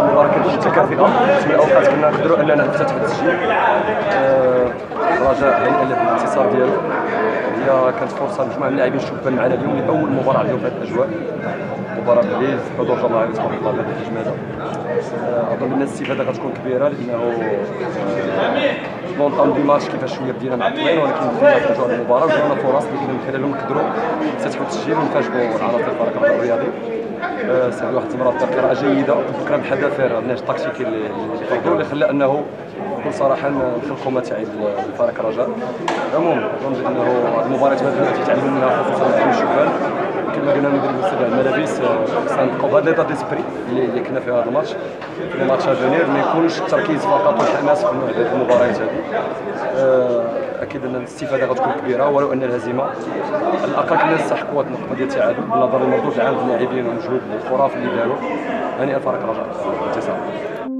المباراة كانت متكافئة، في الأوقات كنا نقدروا أننا نفتتحوا التسجيل. رجاء هيئة الاتصال ديالو هي كانت فرصة لمجموعة من اللاعبين الشبان معنا اليوم لأول مباراة اليوم في هذه الأجواء. مباراة بالليل في حضور جماهير تبارك الله بهذه الإجمالة. أظن أن الاستفادة غتكون كبيرة لأنه نونطام دي ماتش كيفاش شوية بدينا معطلين، ولكن بدينا نرجعوا للمباراة وجاونا فرص اللي من خلالهم نقدروا نفتتحوا التسجيل ونفاجئوا عناصر الفريق الرياضي. سهل واحد التمرات قراءة جيدة وفكرة بحذافير النهج التكتيكي اللي فرضوه اللي خلى انه بكل صراحة نخلقوا متاعب الفريق الرجاء. عموما اظن بانه هذه المباريات هذه تيتعلموا منها خصوصا اللاعبين الشبان. كما قلنا المدرب الاستاذ الملابس سنبقاو بهذا ليطا ديسبري اللي كنا في هذا الماتش، في الماتش افونير ما يكونش التركيز فقط والحماس في هذه المباريات هذه. اكيد ان الاستفاده غتكون كبيره ولو ان الهزيمه على الاقل كنا نستحقوا هذه النقطه ديال التعادل بالنظر للمردود العام ديال اللاعبين والمجهود الخرافي اللي داروا. هنيئا فريق الرجاء.